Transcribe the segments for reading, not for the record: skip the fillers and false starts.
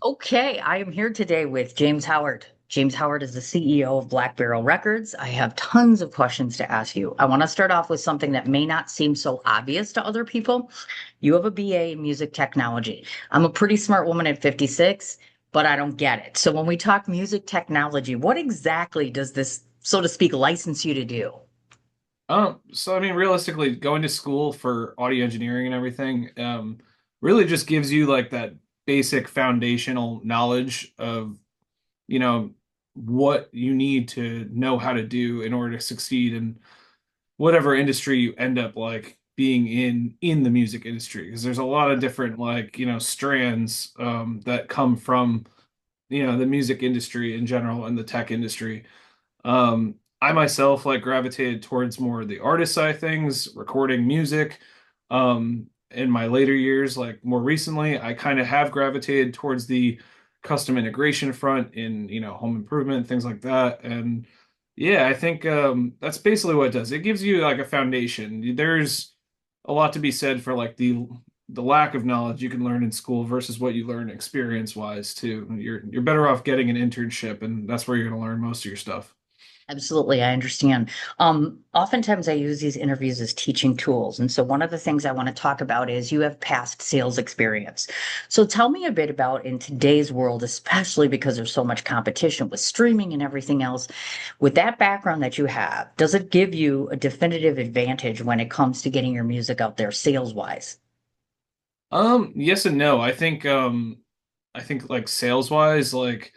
Okay, I am here today with James Howard. James Howard is the CEO of Black Barrel Records. I have tons of questions to ask you. I want to start off with something that may not seem so obvious to other people. You have a BA in music technology. I'm a pretty smart woman at 56, but I don't get it. So when we talk music technology, what exactly does this, so to speak, license you to do? So I mean, realistically, going to school for audio engineering and everything, really just gives you like that basic foundational knowledge of, you know, what you need to know how to do in order to succeed in whatever industry you end up like being in the music industry. Because there's a lot of different like, strands that come from, the music industry in general and the tech industry. I myself like gravitated towards more of the artist side of things, recording music. In my later years, like more recently, I kind of have gravitated towards the custom integration front in, home improvement, things like that. And yeah, I think that's basically what it does. It gives you like a foundation. There's a lot to be said for like the lack of knowledge you can learn in school versus what you learn experience wise too. You're better off getting an internship, and that's where you're going to learn most of your stuff. Absolutely, I understand. Oftentimes I use these interviews as teaching tools. And so one of the things I want to talk about is you have past sales experience. So tell me a bit about in today's world, especially because there's so much competition with streaming and everything else, with that background that you have, does it give you a definitive advantage when it comes to getting your music out there sales wise? Yes and no. I think like sales wise, like,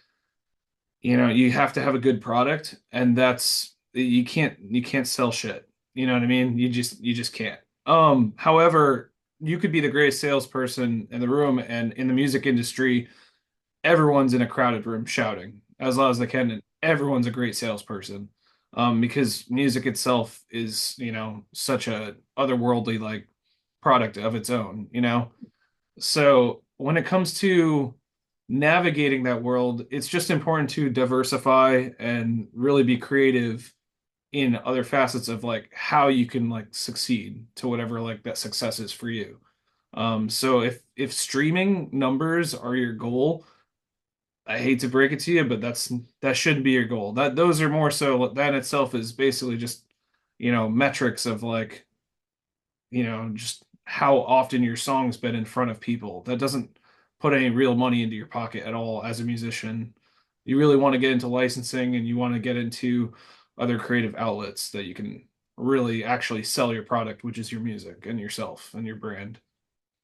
you have to have a good product, and that's you can't sell shit. You know what I mean? You just can't. However, you could be the greatest salesperson in the room, and in the music industry, everyone's in a crowded room shouting as loud as they can, and everyone's a great salesperson. Because music itself is, such a otherworldly like product of its own. So when it comes to navigating that world, it's just important to diversify and really be creative in other facets of like how you can like succeed to whatever like that success is for you. So if streaming numbers are your goal, I hate to break it to you, but that shouldn't be your goal. Those are more so that in itself is basically just, metrics of like, just how often your song's been in front of people. That doesn't put any real money into your pocket at all as a musician. You really want to get into licensing, and you want to get into other creative outlets that you can really actually sell your product, which is your music and yourself and your brand.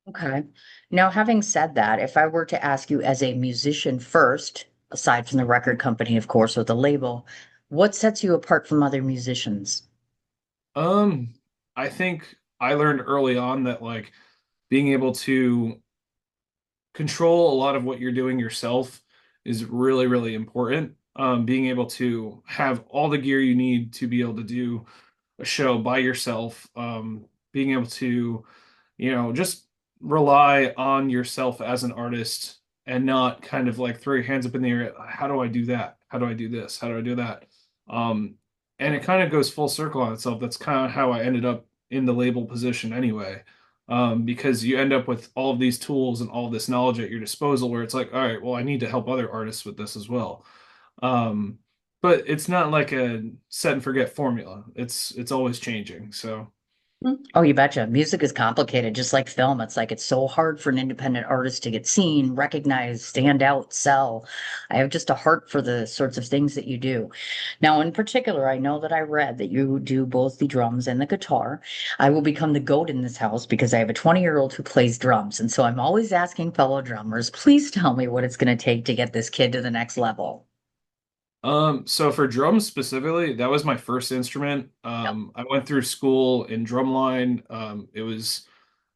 Okay. Now, having said that, if I were to ask you as a musician first, aside from the record company, of course, or the label, what sets you apart from other musicians? Um, I think I learned early on that like being able to control a lot of what you're doing yourself is really, really important. Being able to have all the gear you need to be able to do a show by yourself, being able to, just rely on yourself as an artist and not kind of like throw your hands up in the air. How do I do that? How do I do this? How do I do that? Um, and it kind of goes full circle on itself. That's kind of how I ended up in the label position anyway. Because you end up with all of these tools and all this knowledge at your disposal where it's like, all right, well, I need to help other artists with this as well. Um, but it's not like a set and forget formula. It's always changing. So, Oh, you betcha. Music is complicated, just like film. It's like it's so hard for an independent artist to get seen, recognized, stand out, sell. I have just a heart for the sorts of things that you do. Now, in particular, I know that I read that you do both the drums and the guitar. I will become the goat in this house because I have a 20-year-old who plays drums. And so I'm always asking fellow drummers, please tell me what it's going to take to get this kid to the next level. so for drums specifically, that was my first instrument. Yep. I went through school in drumline.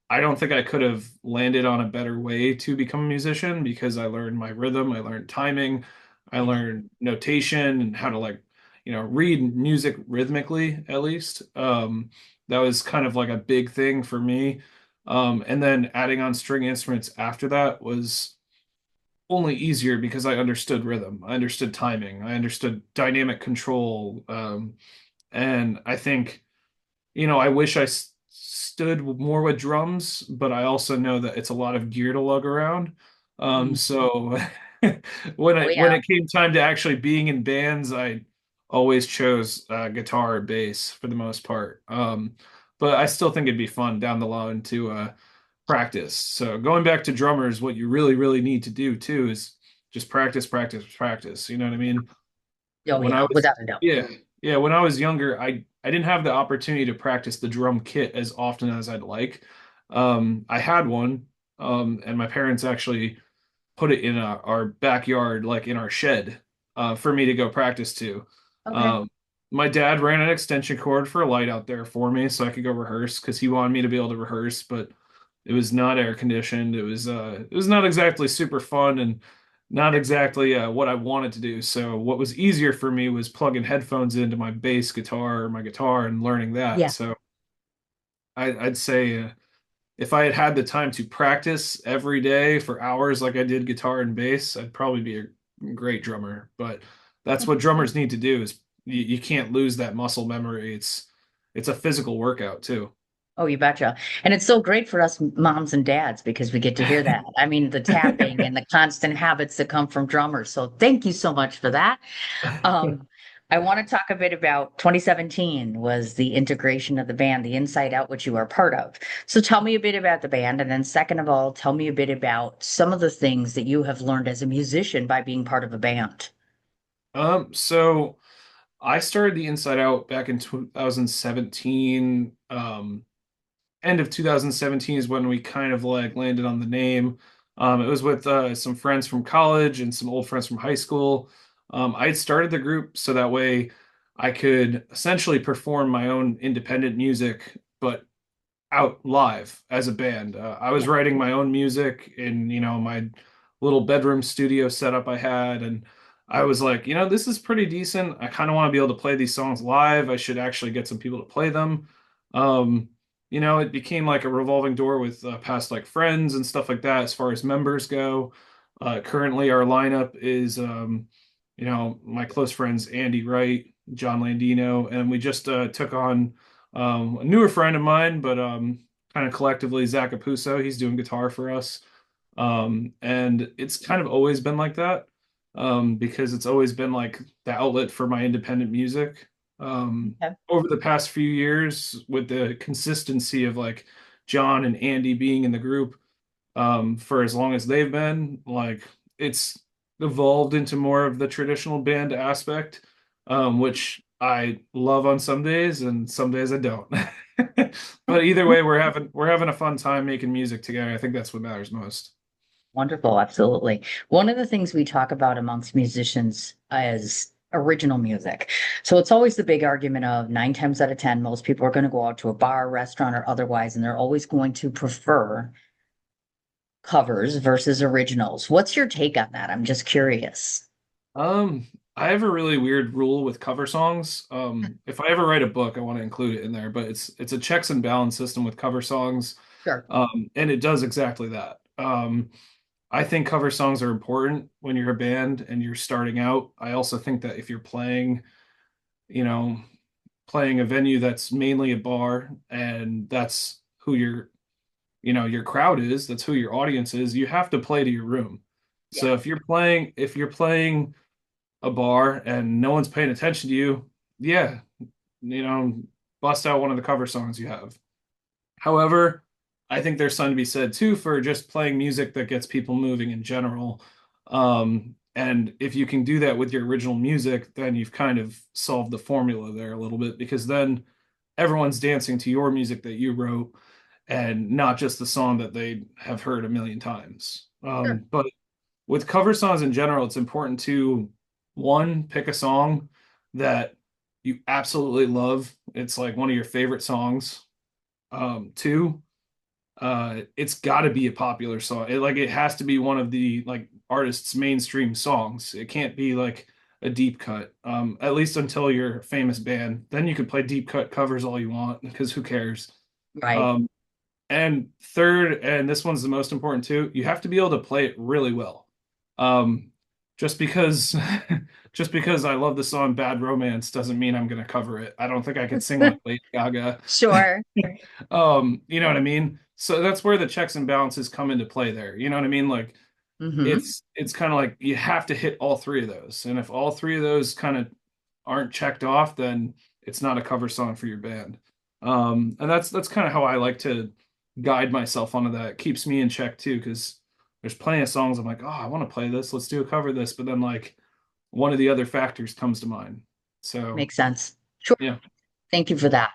I don't think I could have landed on a better way to become a musician because I learned my rhythm, I learned timing, I learned notation and how to like, read music rhythmically at least. That was kind of like a big thing for me. And then adding on string instruments after that was only easier because I understood rhythm, I understood timing, I understood dynamic control. And I think, I wish stood more with drums, but I also know that it's a lot of gear to lug around. Mm. So Oh when yeah. it came time to actually being in bands, I always chose guitar or bass for the most part. But I still think it'd be fun down the line to practice. So going back to drummers, what you really, really need to do too is just practice, practice, practice. You know what I mean? Oh When I yeah, was, without a doubt. yeah, yeah, when I was younger, I didn't have the opportunity to practice the drum kit as often as I'd like. I had one, and my parents actually put it in our backyard, like in our shed, for me to go practice to. Okay. Um, my dad ran an extension cord for a light out there for me so I could go rehearse because he wanted me to be able to rehearse, but it was not air conditioned. It was not exactly super fun and not exactly what I wanted to do. So what was easier for me was plugging headphones into my bass guitar or my guitar and learning that. Yeah. So I'd say if I had had the time to practice every day for hours like I did guitar and bass, I'd probably be a great drummer. But that's what drummers need to do is you can't lose that muscle memory. It's a physical workout too. Oh, you betcha. And it's so great for us moms and dads because we get to hear that. I mean, the tapping and the constant habits that come from drummers. So thank you so much for that. Um, I want to talk a bit about 2017 was the integration of the band, the Inside Out, which you are part of. So tell me a bit about the band. And then second of all, tell me a bit about some of the things that you have learned as a musician by being part of a band. So I started the Inside Out back in 2017. End of 2017 is when we kind of like landed on the name. It was with some friends from college and some old friends from high school. I had started the group so that way I could essentially perform my own independent music, but out live as a band. I was Yeah. writing my own music in, my little bedroom studio setup I had, and I was like, this is pretty decent. I kind of want to be able to play these songs live. I should actually get some people to play them. Um, it became like a revolving door with past like friends and stuff like that as far as members go. Currently, our lineup is, my close friends Andy Wright, John Landino, and we just took on a newer friend of mine, but kind of collectively, Zach Apuso. He's doing guitar for us. And it's kind of always been like that because it's always been like the outlet for my independent music. Okay. Over the past few years, with the consistency of like John and Andy being in the group for as long as they've been, like it's evolved into more of the traditional band aspect, which I love on some days and some days I don't. But either way, we're having a fun time making music together. I think that's what matters most. Wonderful, absolutely. One of the things we talk about amongst musicians is original music. So it's always the big argument of 9 times out of 10, most people are going to go out to a bar, restaurant, or otherwise, and they're always going to prefer covers versus originals. What's your take on that? I'm just curious. Um, I have a really weird rule with cover songs. If I ever write a book, I want to include it in there, but it's a checks and balance system with cover songs. Sure. And it does exactly that. I think cover songs are important when you're a band and you're starting out. I also think that if you're playing, you know, playing a venue that's mainly a bar and that's who your crowd is, that's who your audience is, you have to play to your room. Yeah. So if you're playing a bar and no one's paying attention to you, yeah, you know, bust out one of the cover songs you have. However, I think there's something to be said too for just playing music that gets people moving in general. And if you can do that with your original music, then you've kind of solved the formula there a little bit because then everyone's dancing to your music that you wrote and not just the song that they have heard a million times. Sure. But with cover songs in general, it's important to one, pick a song that you absolutely love. It's like one of your favorite songs. Two, it's got to be a popular song. It has to be one of the like artist's mainstream songs. It can't be like a deep cut. At least until you're a famous band. Then you can play deep cut covers all you want because who cares? Right. Um, and third, and this one's the most important too, you have to be able to play it really well. Um, just because just because I love the song Bad Romance doesn't mean I'm gonna cover it. I don't think I could sing like Lady Gaga. Sure. You know what I mean? So that's where the checks and balances come into play there. You know what I mean? Like Mm-hmm. it's kind of like you have to hit all three of those. And if all three of those kind of aren't checked off, then it's not a cover song for your band. And that's kind of how I like to guide myself onto that. It keeps me in check too, because there's plenty of songs I'm like, oh, I want to play this. Let's do a cover of this. But then like one of the other factors comes to mind. So Makes sense. Sure. yeah. Thank you for that.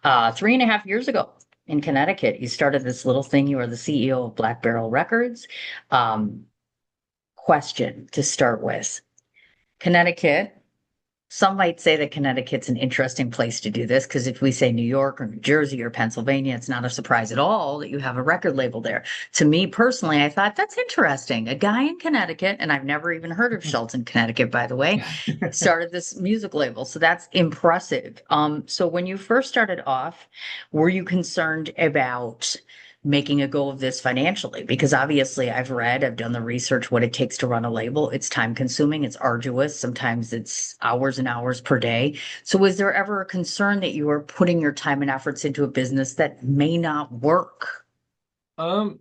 3.5 years ago in Connecticut, you started this little thing. You are the CEO of Black Barrel Records. Um, Question to start with. Connecticut, some might say that Connecticut's an interesting place to do this because if we say New York or New Jersey or Pennsylvania, it's not a surprise at all that you have a record label there. To me personally, I thought that's interesting. A guy in Connecticut, and I've never even heard of Shelton, Connecticut, by the way, started this music label. So that's impressive. So when you first started off, were you concerned about making a go of this financially? Because obviously I've done the research, what it takes to run a label. It's time consuming, it's arduous. Sometimes it's hours and hours per day. So was there ever a concern that you were putting your time and efforts into a business that may not work? For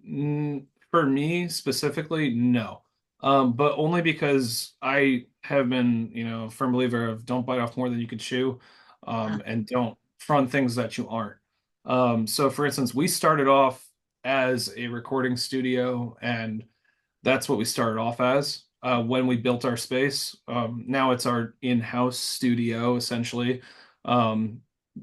me specifically, no. But only because I have been, a firm believer of don't bite off more than you can chew, Yeah. and don't front things that you aren't. So for instance, we started off as a recording studio, and that's what we started off as when we built our space. Now it's our in-house studio essentially. Um,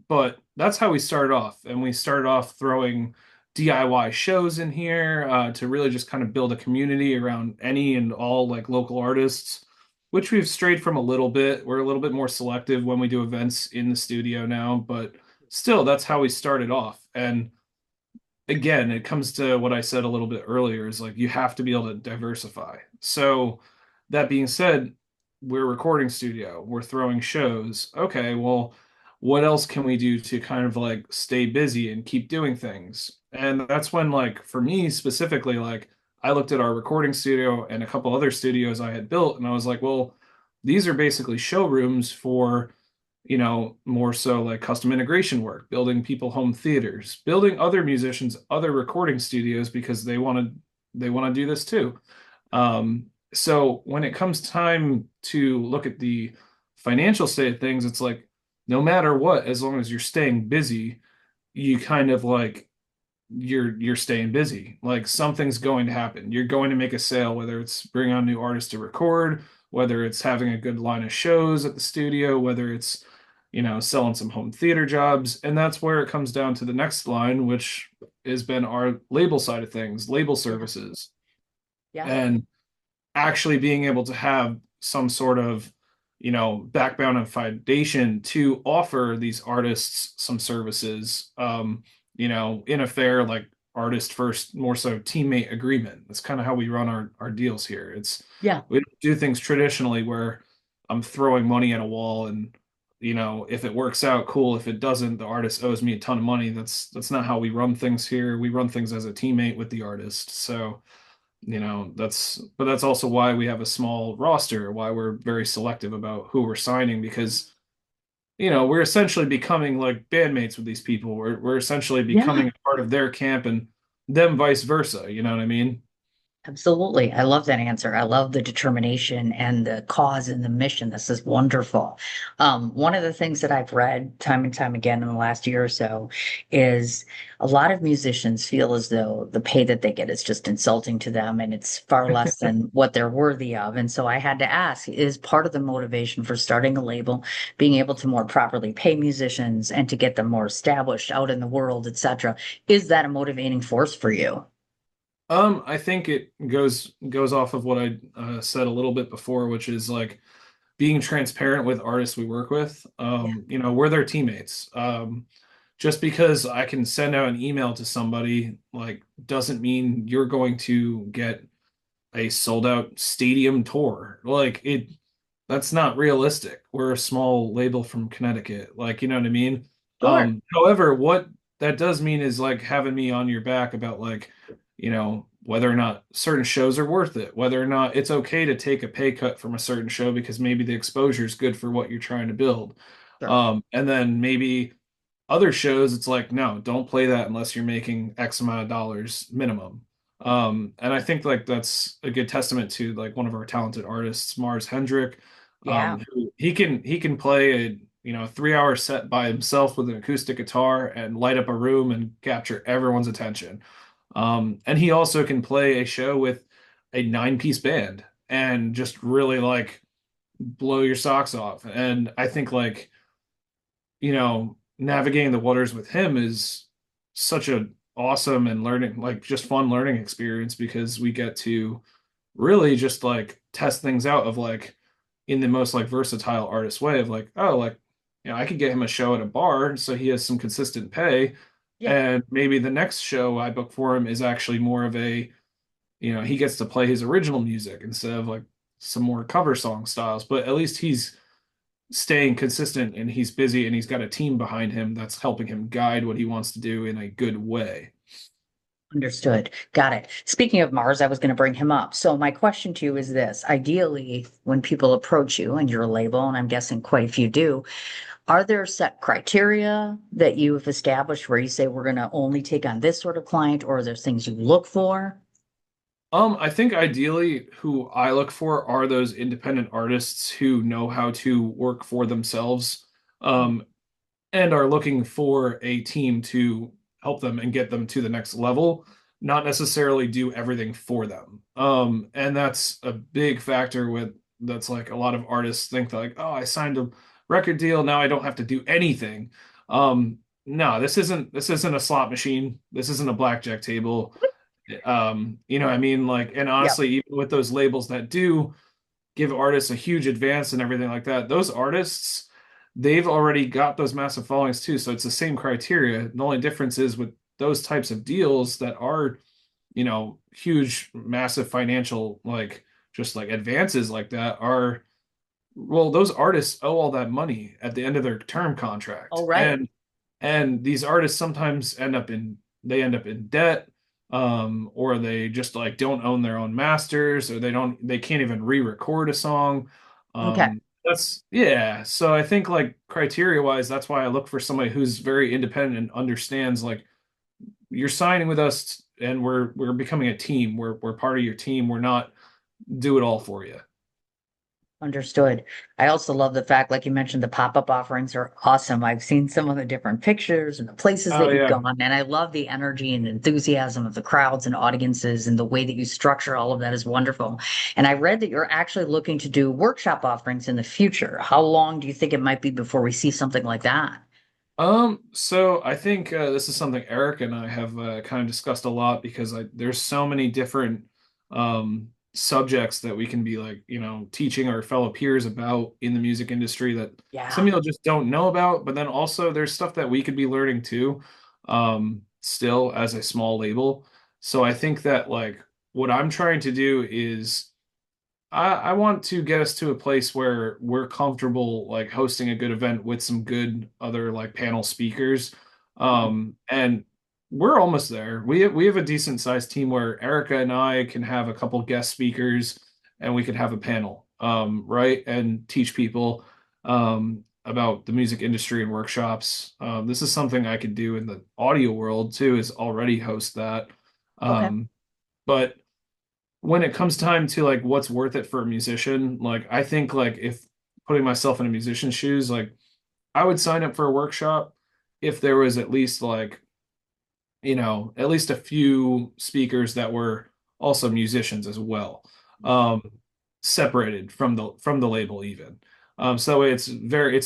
but that's how we started off, and we started off throwing DIY shows in here to really just kind of build a community around any and all like local artists, which we've strayed from a little bit. We're a little bit more selective when we do events in the studio now, but still, that's how we started off. And again, it comes to what I said a little bit earlier is like you have to be able to diversify. So that being said, we're a recording studio, we're throwing shows. Okay, well, what else can we do to kind of like stay busy and keep doing things? And that's when like for me specifically, like I looked at our recording studio and a couple other studios I had built and I was like, well, these are basically showrooms for more so like custom integration work, building people home theaters, building other musicians, other recording studios because they want to do this too. So when it comes time to look at the financial state of things, it's like no matter what, as long as you're staying busy, you kind of like you're staying busy. Like something's going to happen. You're going to make a sale, whether it's bring on new artists to record, whether it's having a good line of shows at the studio, whether it's, selling some home theater jobs. And that's where it comes down to the next line, which has been our label side of things, label Yeah. services. Yeah. And actually being able to have some sort of, background and foundation to offer these artists some services, in a fair, like artist first, more so teammate agreement. That's kind of how we run our deals here. Yeah. We don't do things traditionally where I'm throwing money at a wall and, if it works out, cool. If it doesn't, the artist owes me a ton of money. That's not how we run things here. We run things as a teammate with the artist. So, that's also why we have a small roster, why we're very selective about who we're signing because we're essentially becoming like bandmates with these people. We're essentially Yeah. becoming a part of their camp and them vice versa, you know what I mean? Absolutely. I love that answer. I love the determination and the cause and the mission. This is wonderful. One of the things that I've read time and time again in the last year or so is a lot of musicians feel as though the pay that they get is just insulting to them and it's far less than what they're worthy of. And so I had to ask, is part of the motivation for starting a label being able to more properly pay musicians and to get them more established out in the world, etc.? Is that a motivating force for you? I think it goes off of what I said a little bit before, which is like being transparent with artists we work with. We're their teammates. Just because I can send out an email to somebody like doesn't mean you're going to get a sold out stadium tour. Like that's not realistic. We're a small label from Connecticut. Like, you know what I mean? Sure. However, what that does mean is like having me on your back about like, whether or not certain shows are worth it, whether or not it's okay to take a pay cut from a certain show because maybe the exposure is good for what you're trying to build. Sure. And then maybe other shows, it's like, no, don't play that unless you're making X amount of dollars minimum. And I think like that's a good testament to like one of our talented artists, Mars Hendrick. Yeah, Who he can play a 3 hour set by himself with an acoustic guitar and light up a room and capture everyone's attention. And he also can play a show with a 9 piece band and just really like blow your socks off. And I think like, navigating the waters with him is such a awesome and learning, like just fun learning experience because we get to really just like test things out of like in the most like versatile artist way of like, oh, like, I could get him a show at a bar so he has some consistent pay. yeah, And maybe the next show I book for him is actually more of a, he gets to play his original music instead of like some more cover song styles, but at least he's staying consistent and he's busy and he's got a team behind him that's helping him guide what he wants to do in a good way. understood. Got it. Speaking of Mars, I was going to bring him up. So my question to you is this. Ideally, when people approach you and your label, and I'm guessing quite a few do, are there set criteria that you have established where you say we're going to only take on this sort of client, or are there things you look for? I think ideally who I look for are those independent artists who know how to work for themselves, um, and are looking for a team to help them and get them to the next level, not necessarily do everything for them. And that's a big factor with that's like a lot of artists think that like, oh, I signed a record deal, now I don't have to do anything. No, this isn't a slot machine. This isn't a blackjack table. What I mean? Like, and Yep. honestly, even with those labels that do give artists a huge advance and everything like that, those artists, they've already got those massive followings too. So it's the same criteria. The only difference is with those types of deals that are, huge, massive financial, like just like advances like that are, well, those artists owe all that money at the end of their term All contract. right. And these artists sometimes end up in debt, or they just like don't own their own masters, or they can't even re-record a song. Okay. That's yeah. So I think like criteria wise, that's why I look for somebody who's very independent and understands like you're signing with us and we're becoming a team. We're part of your team. We're not do it all for you. Understood. I also love the fact, like you mentioned, the pop-up offerings are awesome. I've seen some of the different pictures and the places Oh that you've yeah. gone, and I love the energy and enthusiasm of the crowds and audiences, and the way that you structure all of that is wonderful. And I read that you're actually looking to do workshop offerings in the future. How long do you think it might be before we see something like that? So I think this is something Eric and I have kind of discussed a lot because there's so many different subjects that we can be like, teaching our fellow peers about in the music industry that some Yeah. people just don't know about, but then also there's stuff that we could be learning too, still as a small label. So I think that like what I'm trying to do is I want to get us to a place where we're comfortable like hosting a good event with some good other like panel speakers. And we're almost there. We have a decent sized team where Erica and I can have a couple guest speakers and we could have a panel, right? And teach people about the music industry and workshops. This is something I could do in the audio world too, is already host that. Okay. But when it comes time to like what's worth it for a musician, like I think like if putting myself in a musician's shoes, like I would sign up for a workshop if there was at least like, at least a few speakers that were also musicians as well. Um, Separated from the label even. So it's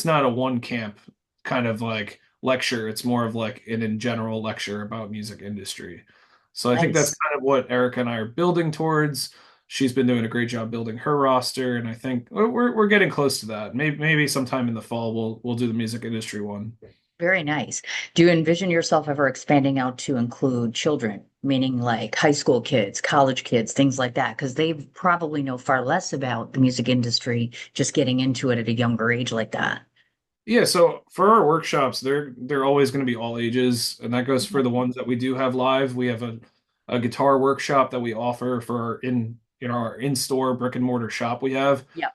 not a one camp kind of like lecture. It's more of like an in general lecture about music industry. So I think that's Nice. kind of what Erica and I are building towards. She's been doing a great job building her roster, and I think we're getting close to that. Maybe sometime in the fall we'll do the music industry one. Very nice. Do you envision yourself ever expanding out to include children, meaning like high school kids, college kids, things like that? Because they probably know far less about the music industry, just getting into it at a younger age like that. Yeah, so for our workshops, they're always going to be all ages, and that goes for Okay. the ones that we do have live. We have a guitar workshop that we offer for our in-store brick and mortar shop we have. Yep.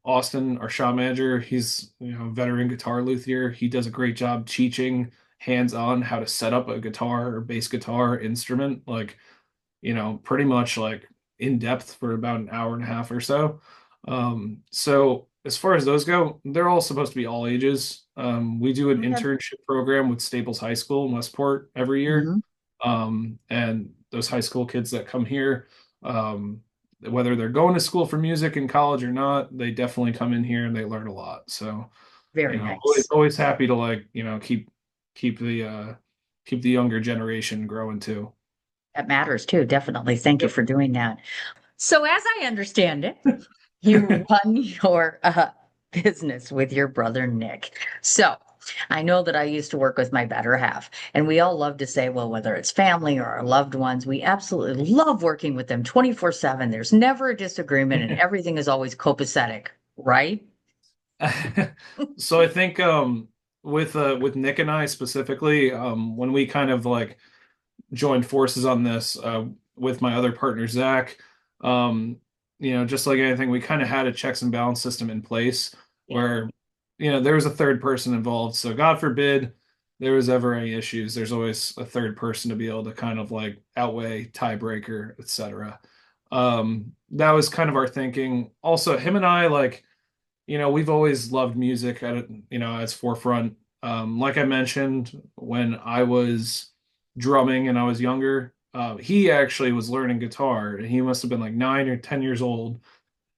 Austin, our shop manager, he's veteran guitar luthier. He does a great job teaching hands-on how to set up a guitar or bass guitar instrument. Like pretty much like in depth for about an hour and a half or so. So as far as those go, they're all supposed to be all ages. We do an Okay. internship program with Staples High School in Westport every year. Hmm. And those high school kids that come here, um, whether they're going to school for music in college or not, they definitely come in here and they learn a lot. So, Very always, nice. always happy to like, keep keep the younger generation growing too. That matters too, definitely. Thank you Yep. for doing that. So, as I understand it, you run your business with your brother Nick. So, I know that I used to work with my better half, and we all love to say, well, whether it's family or our loved ones, we absolutely love working with them 24/7. There's never a disagreement, and everything is always copacetic, right? So I think with Nick and I specifically, when we kind of like joined forces on this with my other partner Zach. Um, just like anything, we kind of had a checks and balance system in place Yeah. where there was a third person involved. So God forbid there was ever any issues, there's always a third person to be able to kind of like outweigh tiebreaker, etc. That was kind of our thinking. Also, him and I like we've always loved music at as forefront. Like I mentioned, when I was drumming and I was younger, he actually was learning guitar, and he must have been like 9 or 10 years old,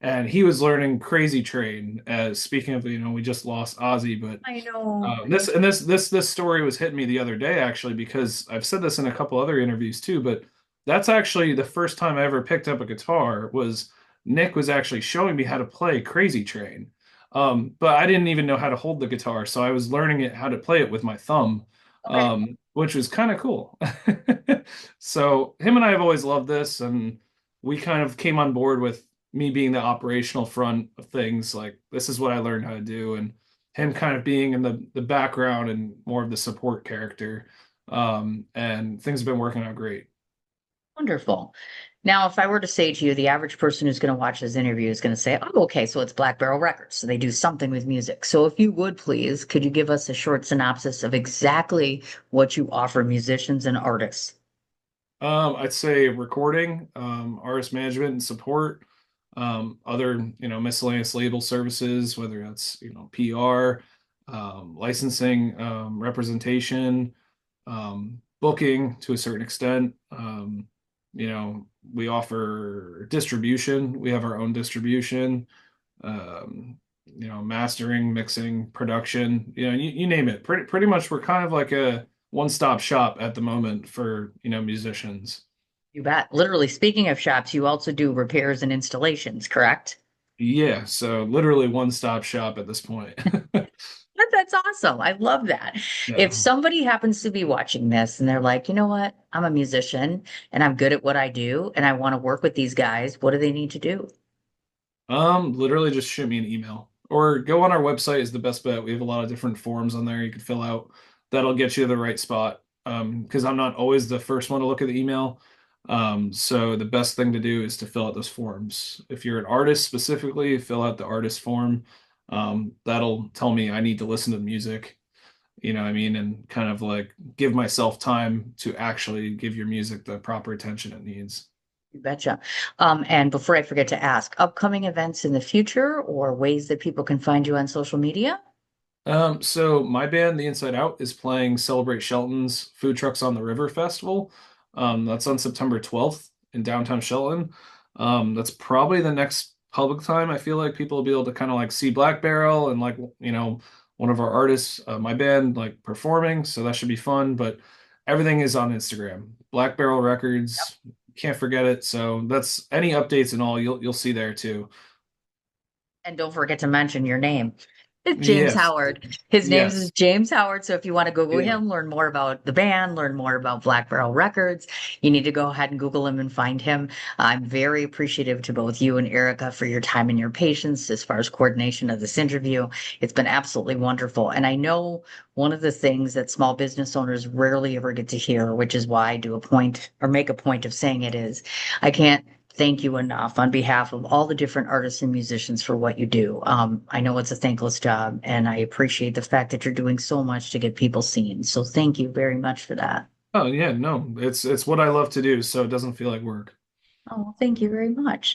and he was learning Crazy Train. As speaking of, we just lost Ozzy, but I know. this story was hitting me the other day actually because I've said this in a couple other interviews too, but that's actually the first time I ever picked up a guitar was Nick was actually showing me how to play Crazy Train. But I didn't even know how to hold the guitar, so I was learning it how to play it with my thumb, Okay. which was kind of cool. So him and I have always loved this, and we kind of came on board with me being the operational front of things. Like this is what I learned how to do, and him kind of being in the background and more of the support character. And things have been working out great. Wonderful. Now, if I were to say to you, the average person who's going to watch this interview is going to say, oh, okay, so it's Black Barrel Records. So they do something with music. So if you would please, could you give us a short synopsis of exactly what you offer musicians and artists? I'd say recording, artist management and support, other, miscellaneous label services, whether that's, PR, licensing, representation, booking to a certain extent. We offer distribution. We have our own distribution, mastering, mixing, production, you name it. Pretty much we're kind of like a one-stop shop at the moment for, musicians. You bet. Literally, speaking of shops, you also do repairs and installations, correct? Yeah, so literally one-stop shop at this point. That's awesome. I love that. If Yeah. somebody happens to be watching this and they're like, you know what? I'm a musician and I'm good at what I do and I want to work with these guys, what do they need to do? Literally just shoot me an email or go on our website is the best bet. We have a lot of different forms on there you can fill out. That'll get you to the right spot. Because I'm not always the first one to look at the email. So the best thing to do is to fill out those forms. If you're an artist specifically, fill out the artist form. That'll tell me I need to listen to the music, you know what I mean, and kind of like give myself time to actually give your music the proper attention it needs. You betcha. And before I forget to ask, upcoming events in the future or ways that people can find you on social media? So my band, The Inside Out, is playing Celebrate Shelton's Food Trucks on the River Festival. That's on September 12th in downtown Shelton. That's probably the next public time I feel like people will be able to kind of like see Black Barrel and like, one of our artists, my band, like performing. So that should be fun. But everything is on Instagram. Black Barrel Records, can't forget it. So that's any updates and all you'll see there too. And don't forget to mention your name. It's James Yes. Howard. His name is Yes. James Howard. So if you want to Google Yeah. him, learn more about the band, learn more about Black Barrel Records, you need to go ahead and Google him and find him. I'm very appreciative to both you and Erica for your time and your patience as far as coordination of this interview. It's been absolutely wonderful. And I know one of the things that small business owners rarely ever get to hear, which is why I do a point or make a point of saying it is, I can't thank you enough on behalf of all the different artists and musicians for what you do. I know it's a thankless job, and I appreciate the fact that you're doing so much to get people seen. So thank you very much for that. Oh yeah, no, it's what I love to do, so it doesn't feel like work. Oh, thank you very much.